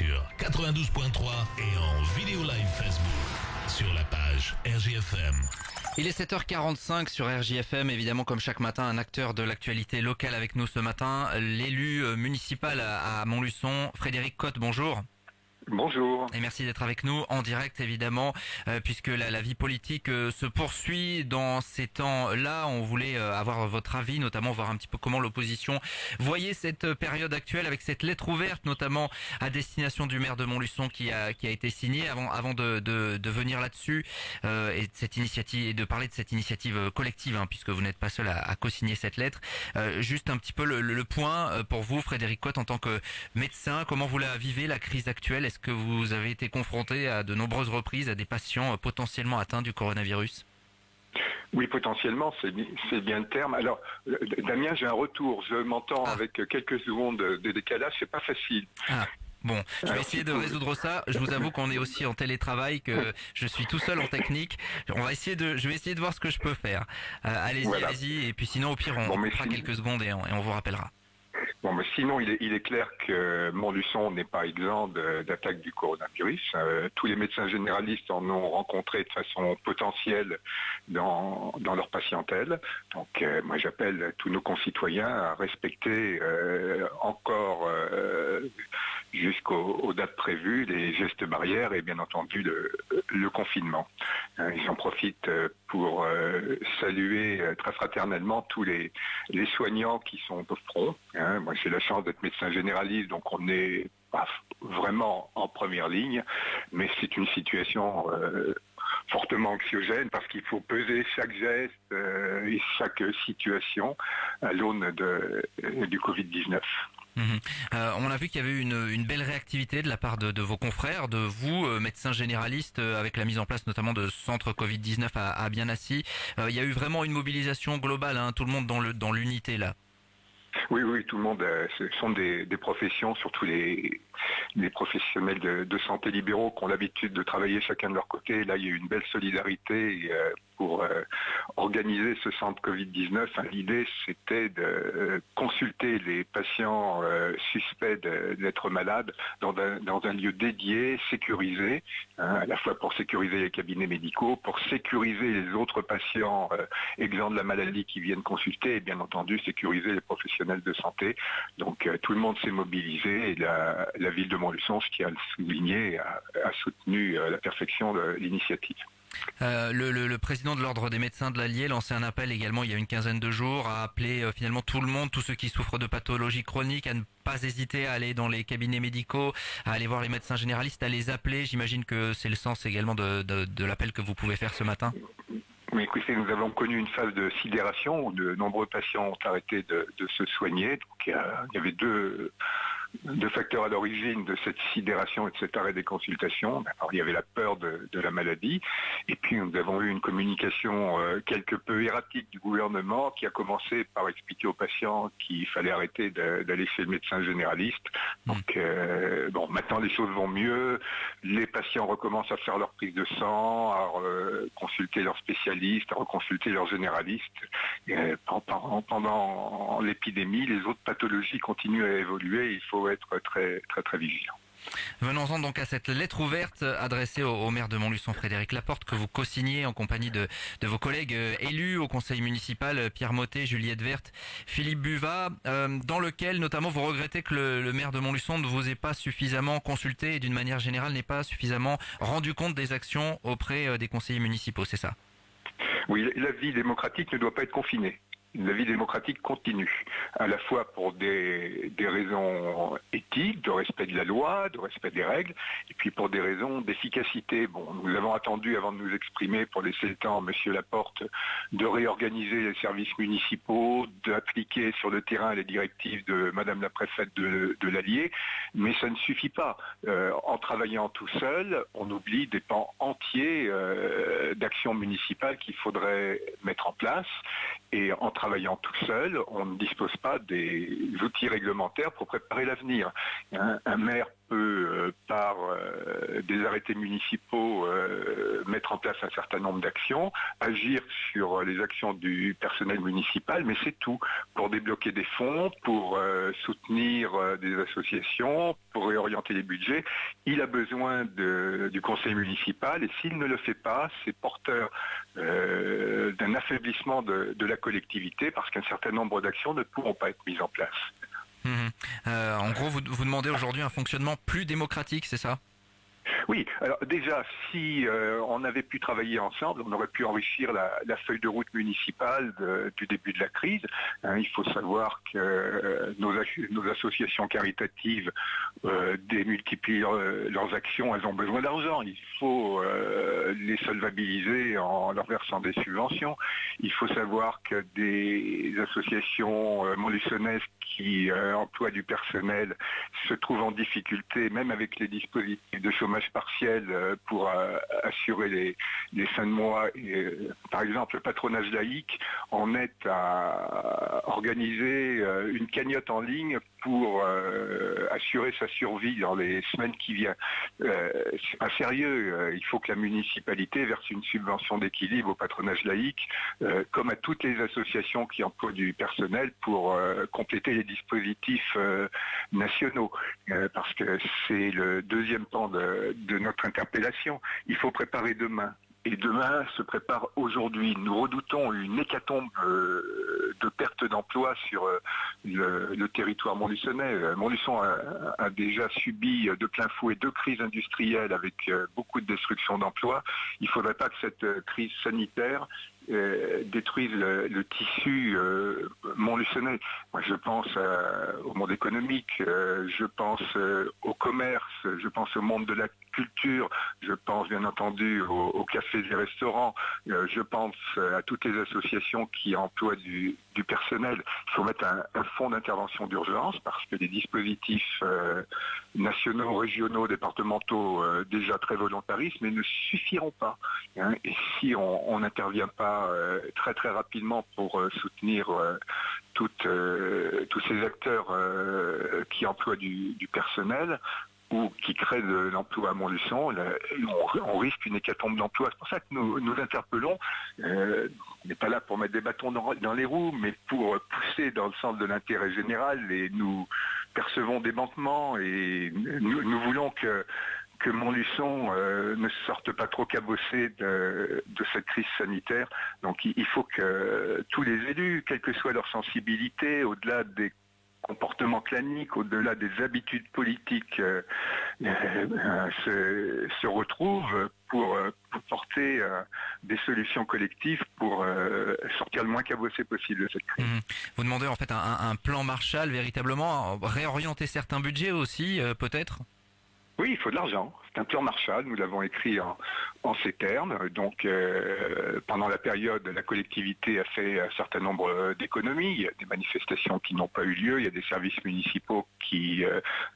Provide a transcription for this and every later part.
sur 92.3 et en vidéo live Facebook sur la page RJFM. Il est 7h45 sur RJFM, évidemment comme chaque matin, un acteur de l'actualité locale avec nous ce matin, l'élu municipal à Montluçon, Frédéric Cotte, bonjour. Bonjour. Et merci d'être avec nous en direct évidemment, puisque la vie politique se poursuit dans ces temps-là. On voulait avoir votre avis, notamment voir un petit peu comment l'opposition voyait cette période actuelle avec cette lettre ouverte, notamment à destination du maire de Montluçon qui a été signée. Avant de venir là-dessus et de cette initiative et de parler de cette initiative collective, puisque vous n'êtes pas seul à co-signer cette lettre. Juste un petit peu le point pour vous, Frédéric Cotte, en tant que médecin, comment vous la vivez la crise actuelle? Est-ce que vous avez été confronté à de nombreuses reprises à des patients potentiellement atteints du coronavirus? Oui, potentiellement, c'est bien le terme. Alors, Damien, j'ai un retour. Je m'entends avec quelques secondes de décalage. C'est pas facile. Bon, je vais essayer de résoudre ça. Je vous avoue qu'on est aussi en télétravail, que je suis tout seul en technique. Je vais essayer de voir ce que je peux faire. Allez-y, voilà. Allez-y. Et puis sinon, au pire, on fera quelques secondes et on vous rappellera. Bon, mais sinon, il est clair que Montluçon n'est pas exempt d'attaque du coronavirus. Tous les médecins généralistes en ont rencontré de façon potentielle dans leur patientèle. Donc, moi, j'appelle tous nos concitoyens à respecter encore jusqu'aux dates prévues les gestes barrières et bien entendu le confinement. J'en profite pour saluer très fraternellement tous les soignants qui sont au front. Moi, j'ai la chance d'être médecin généraliste, donc on n'est pas vraiment en première ligne, mais c'est une situation fortement anxiogène parce qu'il faut peser chaque geste et chaque situation à l'aune du Covid-19. On a vu qu'il y avait eu une belle réactivité de la part de vos confrères, de vous, médecins généralistes, avec la mise en place notamment de centres Covid-19 à Bien-Assis. Il y a eu vraiment une mobilisation globale, tout le monde dans l'unité là. Oui, tout le monde. Ce sont des professions, surtout les professionnels de santé libéraux qui ont l'habitude de travailler chacun de leur côté. Là, il y a eu une belle solidarité pour organiser ce centre Covid-19. L'idée, c'était de consulter les patients suspects d'être malades dans un lieu dédié, sécurisé, à la fois pour sécuriser les cabinets médicaux, pour sécuriser les autres patients exempts de la maladie qui viennent consulter et bien entendu sécuriser les professionnels de santé. Donc tout le monde s'est mobilisé et la ville de Montluçon, ce qui a le souligné, a soutenu à la perfection de l'initiative. Le président de l'Ordre des médecins de l'Allier lançait un appel également il y a une quinzaine de jours à appeler finalement tout le monde, tous ceux qui souffrent de pathologies chroniques, à ne pas hésiter à aller dans les cabinets médicaux, à aller voir les médecins généralistes, à les appeler. J'imagine que c'est le sens également de l'appel que vous pouvez faire ce matin. Mais écoutez, nous avons connu une phase de sidération où de nombreux patients ont arrêté de se soigner. Donc, il y avait deux facteurs à l'origine de cette sidération et de cet arrêt des consultations. Alors, il y avait la peur de la maladie, et puis nous avons eu une communication quelque peu erratique du gouvernement qui a commencé par expliquer aux patients qu'il fallait arrêter d'aller chez le médecin généraliste. Donc, maintenant les choses vont mieux, les patients recommencent à faire leur prise de sang, à consulter leurs spécialistes, à reconsulter leurs généralistes. Pendant l'épidémie, les autres pathologies continuent à évoluer, il faut être très, très, très vigilant. Venons-en donc à cette lettre ouverte adressée au maire de Montluçon, Frédéric Laporte, que vous co-signez en compagnie de vos collègues élus au conseil municipal, Pierre Mottet, Juliette Verte, Philippe Buvat, dans lequel notamment vous regrettez que le maire de Montluçon ne vous ait pas suffisamment consulté et d'une manière générale n'ait pas suffisamment rendu compte des actions auprès des conseillers municipaux, c'est ça? Oui, la vie démocratique ne doit pas être confinée. La vie démocratique continue, à la fois pour des raisons éthiques, de respect de la loi, de respect des règles, et puis pour des raisons d'efficacité. Bon, nous avons attendu avant de nous exprimer pour laisser le temps à Monsieur Laporte de réorganiser les services municipaux, d'appliquer sur le terrain les directives de Madame la préfète de l'Allier, mais ça ne suffit pas. En travaillant tout seul, on oublie des pans entiers d'actions municipales qu'il faudrait mettre en place, et en travaillant tout seul, on ne dispose pas des outils réglementaires pour préparer l'avenir. Un maire peut, par des arrêtés municipaux, mettre en place un certain nombre d'actions, agir sur les actions du personnel municipal, mais c'est tout. Pour débloquer des fonds, pour soutenir des associations, pour réorienter les budgets, il a besoin du conseil municipal, et s'il ne le fait pas, c'est porteur d'un affaiblissement de la collectivité, parce qu'un certain nombre d'actions ne pourront pas être mises en place. En gros, vous demandez aujourd'hui un fonctionnement plus démocratique, c'est ça ? Oui, alors déjà, si on avait pu travailler ensemble, on aurait pu enrichir la feuille de route municipale du début de la crise. Il faut savoir que nos associations caritatives démultiplient leurs actions, elles ont besoin d'argent. Il faut les solvabiliser en leur versant des subventions. Il faut savoir que des associations montluçonnaises qui emploient du personnel se trouvent en difficulté, même avec les dispositifs de chômage partiel pour assurer les fins de mois. Et, par exemple, le patronage laïque en est à organiser une cagnotte en ligne pour assurer sa survie dans les semaines qui viennent. C'est pas sérieux. Il faut que la municipalité verse une subvention d'équilibre au patronage laïque, comme à toutes les associations qui emploient du personnel pour compléter les dispositifs nationaux. Parce que c'est le deuxième pan de notre interpellation. Il faut préparer demain. Et demain se prépare aujourd'hui. Nous redoutons une hécatombe de perte d'emploi sur le territoire montluçonnais. Montluçon a déjà subi de plein fouet 2 crises industrielles avec beaucoup de destruction d'emplois. Il ne faudrait pas que cette crise sanitaire détruisent le tissu montluçonnais. Moi, je pense au monde économique, je pense au commerce, je pense au monde de la culture, je pense bien entendu aux cafés et restaurants, je pense à toutes les associations qui emploient du personnel. Il faut mettre un fonds d'intervention d'urgence parce que les dispositifs nationaux, régionaux, départementaux, déjà très volontaristes, mais ne suffiront pas. Et si on n'intervient pas très très rapidement pour soutenir tous ces acteurs qui emploient du personnel ou qui créent de l'emploi à Montluçon, on risque une hécatombe d'emploi. C'est pour ça que nous interpellons, on n'est pas là pour mettre des bâtons dans les roues, mais pour pousser dans le sens de l'intérêt général, et nous percevons des manquements et nous voulons que Montluçon ne sorte pas trop cabossé de cette crise sanitaire. Donc il faut que tous les élus, quelle que soit leur sensibilité, au-delà des comportements claniques, au-delà des habitudes politiques, se retrouvent pour porter des solutions collectives pour sortir le moins cabossé possible de cette crise. Vous demandez en fait un plan Marshall véritablement, réorienter certains budgets aussi peut-être ? Oui, il faut de l'argent. C'est un plan Marshall, nous l'avons écrit en ces termes. Donc, pendant la période, la collectivité a fait un certain nombre d'économies. Il y a des manifestations qui n'ont pas eu lieu, il y a des services municipaux qui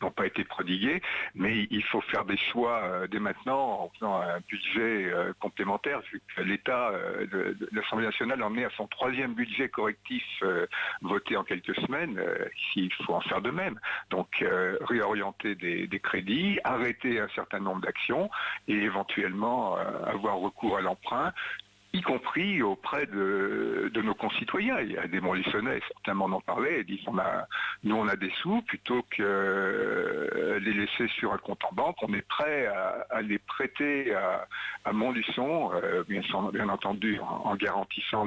n'ont pas été prodigués. Mais il faut faire des choix dès maintenant en faisant un budget complémentaire, vu que l'État de l'Assemblée nationale en est à son 3e budget correctif voté en quelques semaines. Ici, il faut en faire de même. Donc, réorienter des crédits, arrêter un certain nombre d'actions et éventuellement avoir recours à l'emprunt, y compris auprès de nos concitoyens. Il y a des Montluçonnais, certains m'en ont parlé, et disent nous on a des sous, plutôt que les laisser sur un compte en banque, on est prêt à les prêter à Montluçon, bien entendu en garantissant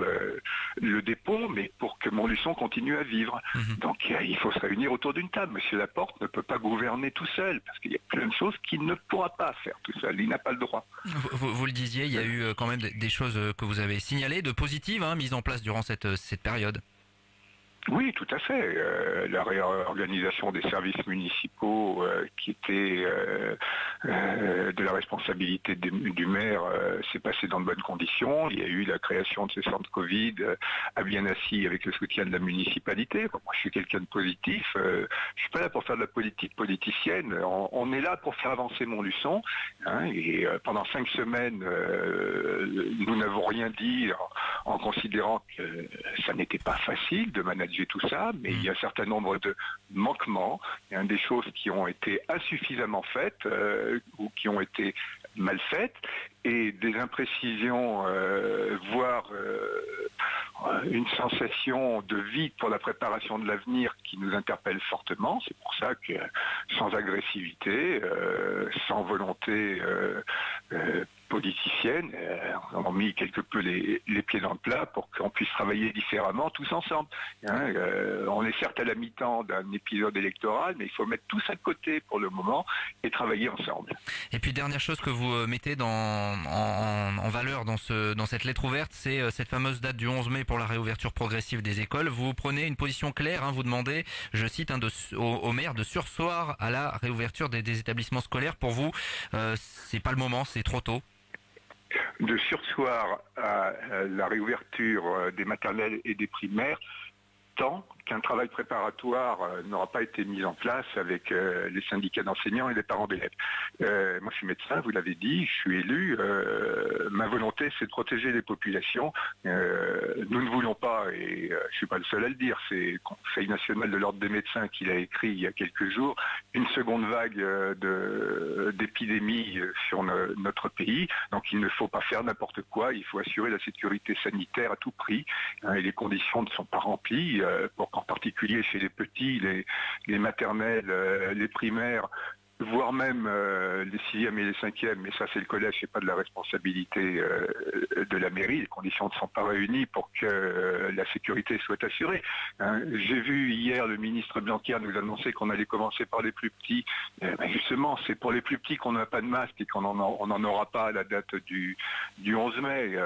le dépôt, mais pour que Montluçon continue à vivre. Donc il faut se réunir autour d'une table. Monsieur Laporte ne peut pas gouverner tout seul, parce qu'il y a plein de choses qu'il ne pourra pas faire tout seul, il n'a pas le droit. Vous le disiez, il y a eu quand même des choses que vous avez signalées, de positives, mises en place durant cette période. Oui, tout à fait. La réorganisation des services municipaux qui était de la responsabilité du maire s'est passée dans de bonnes conditions. Il y a eu la création de ces centres Covid à Biennassi avec le soutien de la municipalité. Moi, je suis quelqu'un de positif. Je suis pas là pour faire de la politique politicienne. On est là pour faire avancer Montluçon. Et pendant 5 semaines, nous n'avons rien dit en considérant que ça n'était pas facile de manager corriger tout ça, mais il y a un certain nombre de manquements, il y a des choses qui ont été insuffisamment faites ou qui ont été mal faites, et des imprécisions, voire une sensation de vide pour la préparation de l'avenir qui nous interpelle fortement. C'est pour ça que sans agressivité, sans volonté politicienne, on a mis quelque peu les pieds dans le plat pour qu'on puisse travailler différemment tous ensemble. On est certes à la mi-temps d'un épisode électoral, mais il faut mettre tout ça de côté pour le moment et travailler ensemble. Et puis dernière chose que vous mettez en valeur dans cette lettre ouverte, c'est cette fameuse date du 11 mai pour la réouverture progressive des écoles. Vous prenez une position claire, vous demandez, je cite, au maire de surseoir à la réouverture des établissements scolaires. Pour vous, c'est pas le moment, c'est trop tôt. De surseoir à la réouverture des maternelles et des primaires, tant qu'un travail préparatoire n'aura pas été mis en place avec les syndicats d'enseignants et les parents d'élèves. Moi, je suis médecin, vous l'avez dit, je suis élu. Ma volonté, c'est de protéger les populations. Nous ne voulons pas, et je ne suis pas le seul à le dire, c'est le Conseil national de l'ordre des médecins qui l'a écrit il y a quelques jours, une seconde vague d'épidémie sur notre pays. Donc, il ne faut pas faire n'importe quoi. Il faut assurer la sécurité sanitaire à tout prix. Et les conditions ne sont pas remplies pour qu'en particulier chez les petits, les maternelles, les primaires, voire même les 6e et les 5e, mais ça c'est le collège, c'est pas de la responsabilité de la mairie, les conditions ne sont pas réunies pour que la sécurité soit assurée. J'ai vu hier le ministre Blanquer nous annoncer qu'on allait commencer par les plus petits. Justement, c'est pour les plus petits qu'on n'a pas de masque et qu'on n'en aura pas à la date du 11 mai.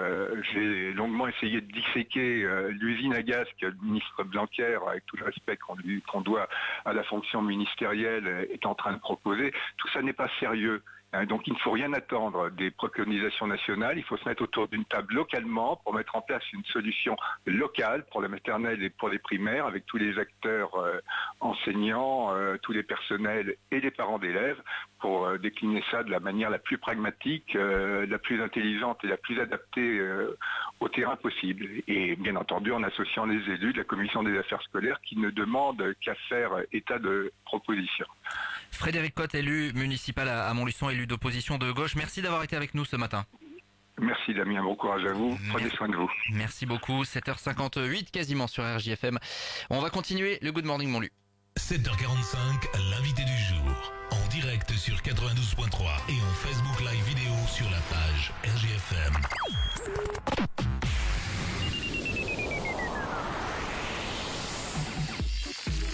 J'ai longuement essayé de disséquer l'usine à gaz que le ministre Blanquer, avec tout le respect qu'on doit à la fonction ministérielle, est en train de proposer. Tout ça n'est pas sérieux. Donc il ne faut rien attendre des préconisations nationales, il faut se mettre autour d'une table localement pour mettre en place une solution locale pour la maternelle et pour les primaires avec tous les acteurs enseignants, tous les personnels et les parents d'élèves pour décliner ça de la manière la plus pragmatique, la plus intelligente et la plus adaptée au terrain possible. Et bien entendu en associant les élus de la commission des affaires scolaires qui ne demandent qu'à faire état de propositions. Frédéric Cotte, élu municipal à Montluçon, élu d'opposition de gauche. Merci d'avoir été avec nous ce matin. Merci Damien, bon courage à vous. Prenez soin de vous. Merci beaucoup. 7h58 quasiment sur RJFM. On va continuer le Good Morning Montlu. 7h45, l'invité du jour. En direct sur 92.3 et en Facebook Live vidéo sur la page RJFM.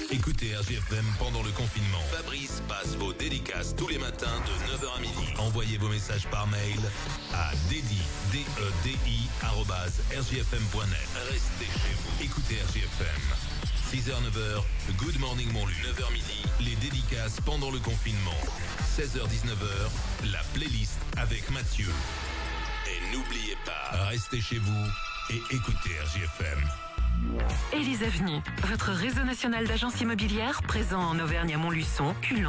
Écoutez RJFM pendant le confinement. Fabrice passe vos dédicaces tous les matins de 9h à midi. Envoyez vos messages par mail à dedi@rjfm.net. Restez chez vous. Écoutez RJFM. 6h, 9h, Good Morning Montlu. 9h midi, les dédicaces pendant le confinement. 16h, 19h, la playlist avec Mathieu. Et n'oubliez pas, restez chez vous et écoutez RJFM. Élise Avenue, votre réseau national d'agences immobilières présent en Auvergne à Montluçon, Culan.